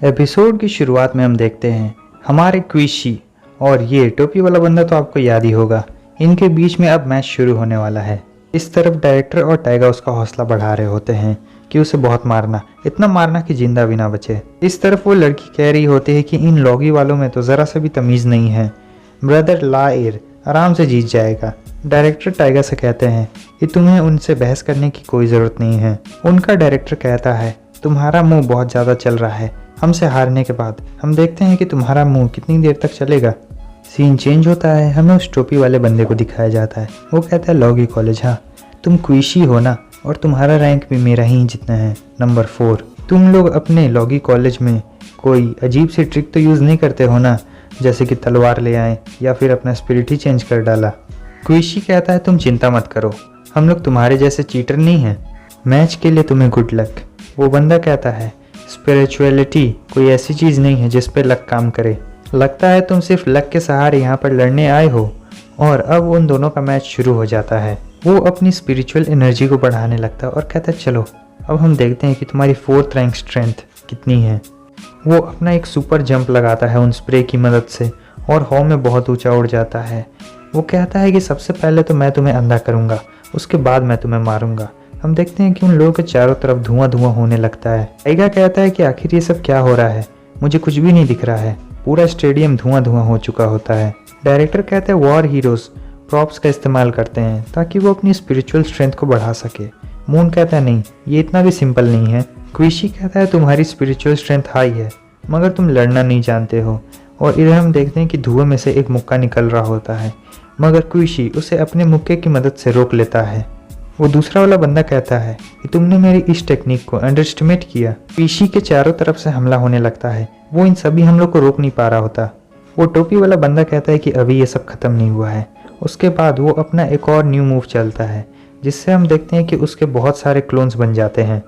Episode की शुरुआत में हम देखते हैं हमारे क्विशी और ये टोपी वाला बंदा तो आपको याद ही होगा। इनके बीच में अब मैच शुरू होने वाला है। इस तरफ डायरेक्टर और टाइगा उसका हौसला बढ़ा रहे होते हैं कि उसे बहुत मारना, इतना मारना कि जिंदा भी ना बचे। इस तरफ वो लड़की कह रही होती है कि इन लॉगी वालों में तो ज़रा सा भी तमीज़ नहीं है, ब्रदर लाइर आराम से जीत जाएगा। डायरेक्टर टाइगा से कहते हैं कि तुम्हें उनसे बहस करने की कोई ज़रूरत नहीं है। उनका डायरेक्टर कहता है तुम्हारा मुंह बहुत ज़्यादा चल रहा है, हमसे हारने के बाद हम देखते हैं कि तुम्हारा मुंह कितनी देर तक चलेगा। सीन चेंज होता है, हमें उस टोपी वाले बंदे को दिखाया जाता है। वो कहता है लॉगी कॉलेज, हाँ तुम क्विशी हो ना, और तुम्हारा रैंक भी मेरा ही जितना है, नंबर 4। तुम लोग अपने लॉगी कॉलेज में कोई अजीब सी ट्रिक तो यूज़ नहीं करते हो ना, जैसे कि तलवार ले आए या फिर अपना स्पिरिट ही चेंज कर डाला। क्विशी कहता है तुम चिंता मत करो, हम लोग तुम्हारे जैसे चीटर नहीं हैं। मैच के लिए तुम्हें गुड लक। वो बंदा कहता है स्पिरिचुअलिटी कोई ऐसी चीज़ नहीं है जिस पे लक काम करे, लगता है तुम सिर्फ लक के सहारे यहाँ पर लड़ने आए हो। और अब उन दोनों का मैच शुरू हो जाता है। वो अपनी स्पिरिचुअल एनर्जी को बढ़ाने लगता है और कहता है चलो अब हम देखते हैं कि तुम्हारी 4th रैंक स्ट्रेंथ कितनी है। वो अपना एक सुपर जंप लगाता है उन स्प्रे की मदद से और हवा में बहुत ऊंचा उड़ जाता है। वो कहता है कि सबसे पहले तो मैं तुम्हें अंधा करूँगा, उसके बाद मैं तुम्हें मारूंगा। हम देखते हैं कि उन लोगों के चारों तरफ धुआं धुआं होने लगता है। टाइगा कहता है कि आखिर ये सब क्या हो रहा है, मुझे कुछ भी नहीं दिख रहा है। पूरा स्टेडियम धुआं धुआं हो चुका होता है। डायरेक्टर कहते हैं वॉर हीरोज प्रॉप्स का इस्तेमाल करते हैं ताकि वो अपनी स्पिरिचुअल स्ट्रेंथ को बढ़ा सके। मून कहता है नहीं, ये इतना भी सिंपल नहीं है। क्विशी कहता है तुम्हारी स्पिरिचुअल स्ट्रेंथ हाई है मगर तुम लड़ना नहीं जानते हो। और इधर हम देखते हैं कि धुएं में से एक मुक्का निकल रहा होता है मगर क्विशी उसे अपने मुक्के की मदद से रोक लेता है। वो दूसरा वाला बंदा कहता है कि तुमने मेरी इस टेक्निक को अंडर एस्टिमेट किया। क्विशी के चारों तरफ से हमला होने लगता है, वो इन सभी हमलों को रोक नहीं पा रहा होता। वो टोपी वाला बंदा कहता है कि अभी ये सब खत्म नहीं हुआ है। उसके बाद वो अपना एक और न्यू मूव चलता है जिससे हम देखते हैं कि उसके बहुत सारे क्लोन्स बन जाते हैं।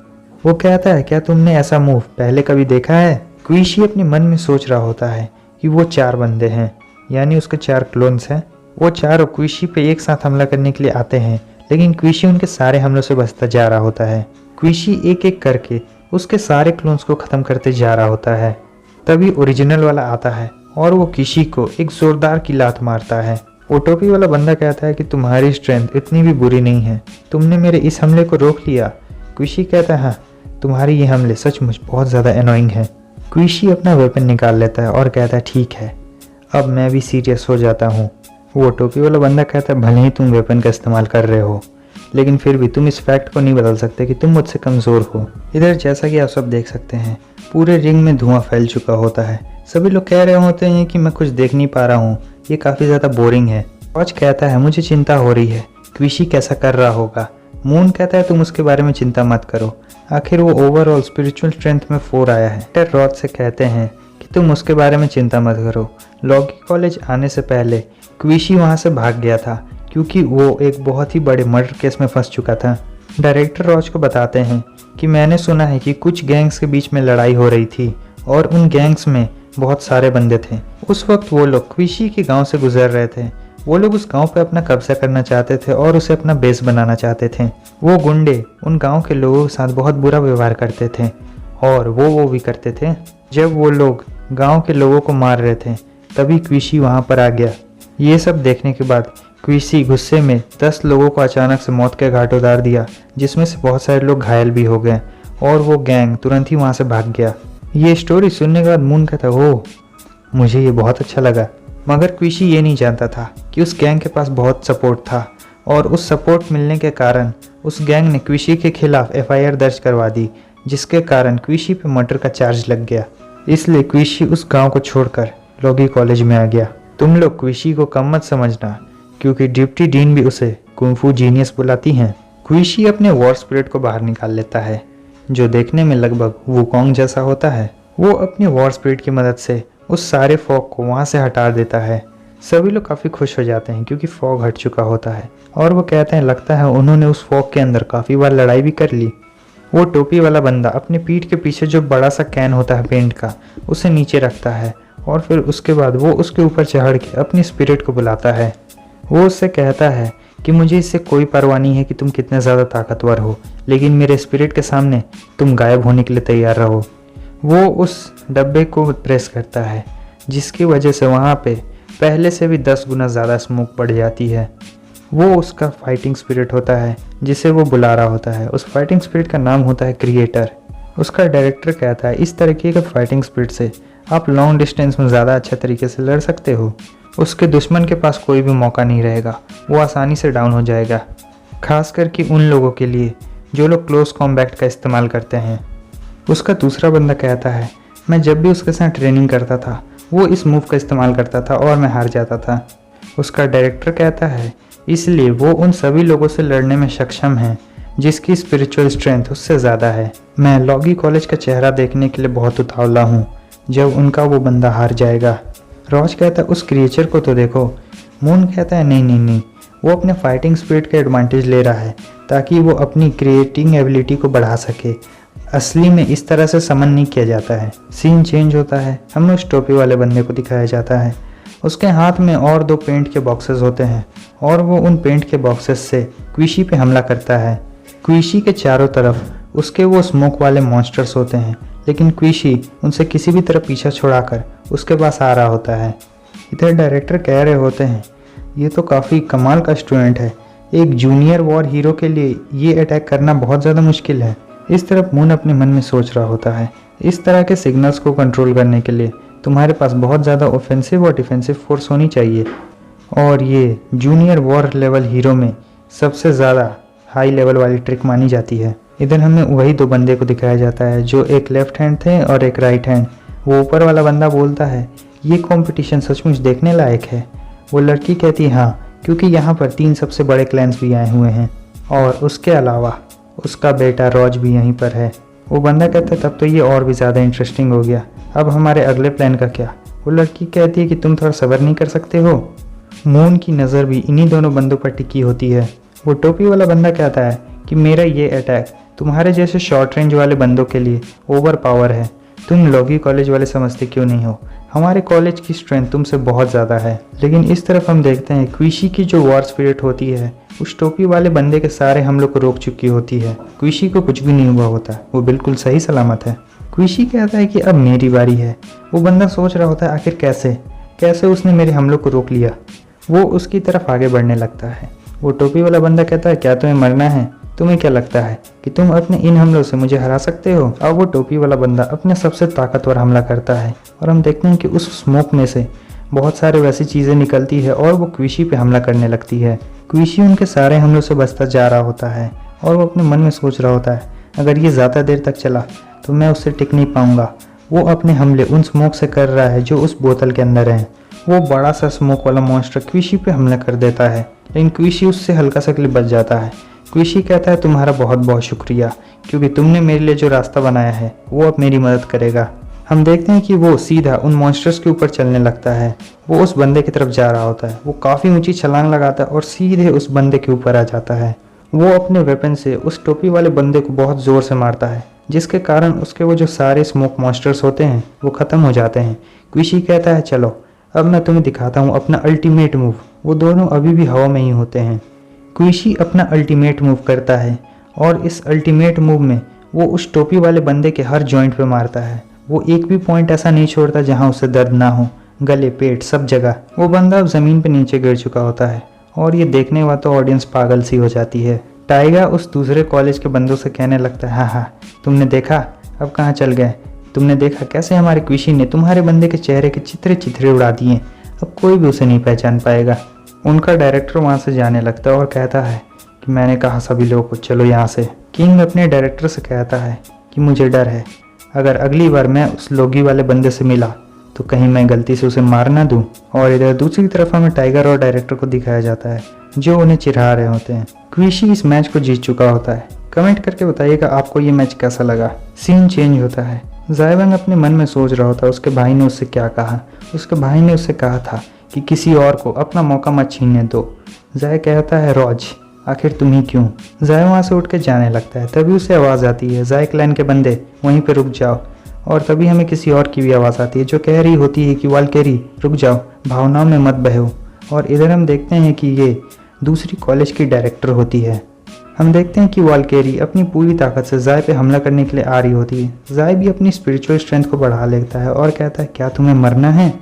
वो कहता है क्या तुमने ऐसा मूव पहले कभी देखा है? क्विशी अपने मन में सोच रहा होता है कि वो 4 बंदे हैं, यानी उसके 4 क्लोन्स हैं। वो चारों क्विशी पे एक साथ हमला करने के लिए आते हैं लेकिन क्विशी उनके सारे हमलों से बचता जा रहा होता है। क्विशी एक एक करके उसके सारे क्लोन्स को ख़त्म करते जा रहा होता है। तभी ओरिजिनल वाला आता है और वो क्विशी को एक ज़ोरदार की लात मारता है। वो टोपी वाला बंदा कहता है कि तुम्हारी स्ट्रेंथ इतनी भी बुरी नहीं है, तुमने मेरे इस हमले को रोक लिया। क्विशी कहता है हाँ तुम्हारी ये हमले सचमुच बहुत ज़्यादा एनोइंग है। क्विशी अपना वेपन निकाल लेता है और कहता है ठीक है अब मैं भी सीरियस हो जाता हूँ। वो टोपी वाला बंदा कहता है भले ही तुम वेपन का इस्तेमाल कर रहे हो लेकिन फिर भी तुम इस फैक्ट को नहीं बदल सकते कि तुम मुझसे कमज़ोर हो। इधर जैसा कि आप सब देख सकते हैं पूरे रिंग में धुआं फैल चुका होता है। सभी लोग कह रहे होते हैं कि मैं कुछ देख नहीं पा रहा हूँ, ये काफ़ी ज़्यादा बोरिंग है। रॉज कहता है मुझे चिंता हो रही है, क्विशी कैसा कर रहा होगा। मून कहता है तुम उसके बारे में चिंता मत करो, आखिर वो ओवरऑल स्पिरिचुअल स्ट्रेंथ में 4 आया है। डॉक्टर रॉज से कहते हैं कि तुम उसके बारे में चिंता मत करो, लॉगी कॉलेज आने से पहले क्विशी वहाँ से भाग गया था क्योंकि वो एक बहुत ही बड़े मर्डर केस में फंस चुका था। डायरेक्टर रॉज को बताते हैं कि मैंने सुना है कि कुछ गैंग्स के बीच में लड़ाई हो रही थी और उन गैंग्स में बहुत सारे बंदे थे। उस वक्त वो लोग क्विशी के गांव से गुजर रहे थे। वो लोग उस गांव पे अपना कब्जा करना चाहते थे और उसे अपना बेस बनाना चाहते थे। वो गुंडे उन गांव के लोगों के साथ बहुत बुरा व्यवहार करते थे और वो भी करते थे। जब वो लोग गांव के लोगों को मार रहे थे तभी क्विशी वहाँ पर आ गया। ये सब देखने के बाद क्विशी गुस्से में 10 लोगों को अचानक से मौत के घाट उतार दिया जिसमें से बहुत सारे लोग घायल भी हो गए और वो गैंग तुरंत ही वहाँ से भाग गया। ये स्टोरी सुनने के बाद मून कहता ओह मुझे ये बहुत अच्छा लगा। मगर क्विशी ये नहीं जानता था कि उस गैंग के पास बहुत सपोर्ट था और उस सपोर्ट मिलने के कारण उस गैंग ने क्विशी के खिलाफ FIR दर्ज करवा दी जिसके कारण क्विशी पे मर्डर का चार्ज लग गया। इसलिए क्विशी उस गांव को छोड़कर लॉगी कॉलेज में आ गया। तुम लोग क्विशी को कम मत समझना क्योंकि डिप्टी डीन भी उसे कुंफू जीनियस बुलाती हैं। क्विशी अपने वॉर स्पिरिट को बाहर निकाल लेता है जो देखने में लगभग वुकोंग जैसा होता है। वो अपने वॉर स्पिरिट की मदद से उस सारे फॉग को वहाँ से हटा देता है। सभी लोग काफ़ी खुश हो जाते हैं क्योंकि फॉग हट चुका होता है और वो कहते हैं लगता है उन्होंने उस फॉग के अंदर काफ़ी बार लड़ाई भी कर ली। वो टोपी वाला बंदा अपने पीठ के पीछे जो बड़ा सा कैन होता है पेंट का उसे नीचे रखता है और फिर उसके बाद वो उसके ऊपर चढ़ के अपनी स्पिरिट को बुलाता है। वो उससे कहता है कि मुझे इससे कोई परवाह नहीं है कि तुम कितने ज़्यादा ताकतवर हो, लेकिन मेरे स्पिरिट के सामने तुम गायब होने के लिए तैयार रहो। वो उस डब्बे को प्रेस करता है, जिसकी वजह से वहाँ पे पहले से भी 10 गुना ज़्यादा स्मोक बढ़ जाती है। वो उसका फाइटिंग स्पिरिट होता है जिसे वो बुला रहा होता है। उस फाइटिंग स्पिरिट का नाम होता है क्रिएटर। उसका डायरेक्टर कहता है इस तरीके के फाइटिंग स्पिरिट से आप लॉन्ग डिस्टेंस में ज़्यादा अच्छे तरीके से लड़ सकते हो। उसके दुश्मन के पास कोई भी मौका नहीं रहेगा, वो आसानी से डाउन हो जाएगा, खास करके उन लोगों के लिए जो लोग क्लोज कॉम्बैट का इस्तेमाल करते हैं। उसका दूसरा बंदा कहता है मैं जब भी उसके साथ ट्रेनिंग करता था वो इस मूव का इस्तेमाल करता था और मैं हार जाता था। उसका डायरेक्टर कहता है इसलिए वो उन सभी लोगों से लड़ने में सक्षम है जिसकी स्पिरिचुअल स्ट्रेंथ उससे ज़्यादा है। मैं लॉगी कॉलेज का चेहरा देखने के लिए बहुत उतावला हूँ जब उनका वो बंदा हार जाएगा। रॉज कहता है उस क्रिएचर को तो देखो। मून कहता है नहीं नहीं नहीं, वो अपने फाइटिंग स्पिरिट का एडवांटेज ले रहा है ताकि वो अपनी क्रिएटिंग एबिलिटी को बढ़ा सके। असली में इस तरह से समन नहीं किया जाता है। सीन चेंज होता है, हमें उस टोपी वाले बंदे को दिखाया जाता है। उसके हाथ में और 2 पेंट के बॉक्सेस होते हैं और वो उन पेंट के बॉक्सेस से क्विशी पे हमला करता है। क्विशी के चारों तरफ उसके वो स्मोक वाले मॉन्स्टर्स होते हैं, लेकिन क्विशी उनसे किसी भी तरह पीछा छुड़ाकर उसके पास आ रहा होता है। इधर डायरेक्टर कह रहे होते हैं ये तो काफ़ी कमाल का स्टूडेंट है, एक जूनियर वॉर हीरो के लिए ये अटैक करना बहुत ज़्यादा मुश्किल है। इस तरफ मून अपने मन में सोच रहा होता है इस तरह के सिग्नल्स को कंट्रोल करने के लिए तुम्हारे पास बहुत ज़्यादा ऑफेंसिव और डिफेंसिव फोर्स होनी चाहिए, और ये जूनियर वॉर लेवल हीरो में सबसे ज़्यादा हाई लेवल वाली ट्रिक मानी जाती है। इधर हमें वही 2 बंदे को दिखाया जाता है जो एक लेफ्ट हैंड थे और एक राइट हैंड। वो ऊपर वाला बंदा बोलता है ये कंपटीशन सचमुच देखने लायक है। वो लड़की कहती है हाँ, क्योंकि यहाँ पर 3 सबसे बड़े क्लैंस भी आए हुए हैं और उसके अलावा उसका बेटा रॉज भी यहीं पर है। वो बंदा कहता है तब तो ये और भी ज़्यादा इंटरेस्टिंग हो गया, अब हमारे अगले प्लान का क्या। वो लड़की कहती है कि तुम थोड़ा सब्र नहीं कर सकते हो। मून की नज़र भी इन्हीं दोनों बंदों पर टिकी होती है। वो टोपी वाला बंदा कहता है कि मेरा ये अटैक तुम्हारे जैसे शॉर्ट रेंज वाले बंदों के लिए ओवर पावर है। तुम लॉगी कॉलेज वाले समझते क्यों नहीं हो, हमारे कॉलेज की स्ट्रेंथ तुमसे बहुत ज़्यादा है। लेकिन इस तरफ हम देखते हैं क्विशी की जो वॉर स्पिरिट होती है उस टोपी वाले बंदे के सारे हमलों को रोक चुकी होती है। क्विशी को कुछ भी नहीं हुआ होता, वो बिल्कुल सही सलामत है। क्विशी कहता है कि अब मेरी बारी है। वो बंदा सोच रहा होता है आखिर कैसे उसने मेरे हमलों को रोक लिया। वो उसकी तरफ आगे बढ़ने लगता है। वो टोपी वाला बंदा कहता है क्या तुम्हें मरना है, तुम्हें क्या लगता है कि तुम अपने इन हमलों से मुझे हरा सकते हो। अब वो टोपी वाला बंदा अपने सबसे ताकतवर हमला करता है और हम देखते हैं कि उस स्मोक में से बहुत सारे वैसी चीज़ें निकलती है और वो क्विशी पे हमला करने लगती है। क्विशी उनके सारे हमलों से बचता जा रहा होता है और वो अपने मन में सोच रहा होता है अगर ये ज़्यादा देर तक चला तो मैं उससे टिक नहीं पाऊंगा। वो अपने हमले उन स्मोक से कर रहा है जो उस बोतल के अंदर है। वो बड़ा सा स्मोक वाला मॉन्स्टर क्विशी पे हमला कर देता है, लेकिन क्विशी उससे हल्का सा के लिए बच जाता है। क्विशी कहता है तुम्हारा बहुत बहुत शुक्रिया, क्योंकि तुमने मेरे लिए जो रास्ता बनाया है वो अब मेरी मदद करेगा। हम देखते हैं कि वो सीधा उन मॉन्स्टर्स के ऊपर चलने लगता है। वो उस बंदे की तरफ जा रहा होता है। वो काफ़ी ऊंची छलांग लगाता है और सीधे उस बंदे के ऊपर आ जाता है। वो अपने वेपन से उस टोपी वाले बंदे को बहुत ज़ोर से मारता है, जिसके कारण उसके वो जो सारे स्मोक मॉन्स्टर्स होते हैं वो ख़त्म हो जाते हैं। क्विशी कहता है चलो अब मैं तुम्हें दिखाता हूँ अपना अल्टीमेट मूव। वो दोनों अभी भी हवा में ही होते हैं। क्विशी अपना अल्टीमेट मूव करता है और इस अल्टीमेट मूव में वो उस टोपी वाले बंदे के हर जॉइंट पे मारता है। वो एक भी पॉइंट ऐसा नहीं छोड़ता जहाँ उसे दर्द ना हो, गले पेट सब जगह। वो बंदा अब ज़मीन पे नीचे गिर चुका होता है और ये देखने वाला तो ऑडियंस पागल सी हो जाती है। टाइगा उस दूसरे कॉलेज के बंदों से कहने लगता है हाँ तुमने देखा अब कहाँ चल गए, तुमने देखा कैसे हमारे क्विशी ने तुम्हारे बंदे के चेहरे के चित्रे उड़ा दिए, अब कोई भी उसे नहीं पहचान पाएगा। उनका डायरेक्टर वहाँ से जाने लगता है और कहता है कि मैंने कहा सभी लोगों को चलो यहाँ से। किंग अपने डायरेक्टर से कहता है कि मुझे डर है अगर अगली बार मैं उस लोगी वाले बंदे से मिला तो कहीं मैं गलती से उसे मार ना दूँ। और इधर दूसरी तरफ हमें टाइगर और डायरेक्टर को दिखाया जाता है जो उन्हें चिढ़ा रहे होते हैं। क्विशी इस मैच को जीत चुका होता है। कमेंट करके बताइएगा आपको ये मैच कैसा लगा। सीन चेंज होता है। ज़ायबंग अपने मन में सोच रहा होता है उसके भाई ने उससे क्या कहा। उसके भाई ने उससे कहा था कि किसी और को अपना मौका मत छीनने दो। ज़ाय कहता है रॉज आखिर तुम ही क्यों। ज़ाय वहाँ से उठ के जाने लगता है। तभी उसे आवाज़ आती है ज़ाय क्लैन के बंदे वहीं पे रुक जाओ। और तभी हमें किसी और की भी आवाज़ आती है जो कह रही होती है कि वालकेरी रुक जाओ, भावनाओं में मत बहो। और इधर हम देखते हैं कि ये दूसरी कॉलेज की डायरेक्टर होती है। हम देखते हैं कि वाल्केरी अपनी पूरी ताकत से ज़ाय पे हमला करने के लिए आ रही होती है। ज़ाय भी अपनी स्पिरिचुअल स्ट्रेंथ को बढ़ा लेता है और कहता है क्या तुम्हें मरना है।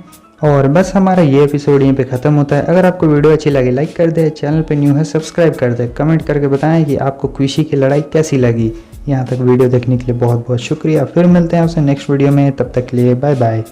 और बस हमारा ये एपिसोड यहीं पे ख़त्म होता है। अगर आपको वीडियो अच्छी लगी लाइक कर दे, चैनल पे न्यू है सब्सक्राइब कर दे, कमेंट करके बताएं कि आपको क्विशी की लड़ाई कैसी लगी। यहाँ तक वीडियो देखने के लिए बहुत बहुत शुक्रिया। फिर मिलते हैं आपसे नेक्स्ट वीडियो में, तब तक के लिए बाय बाय।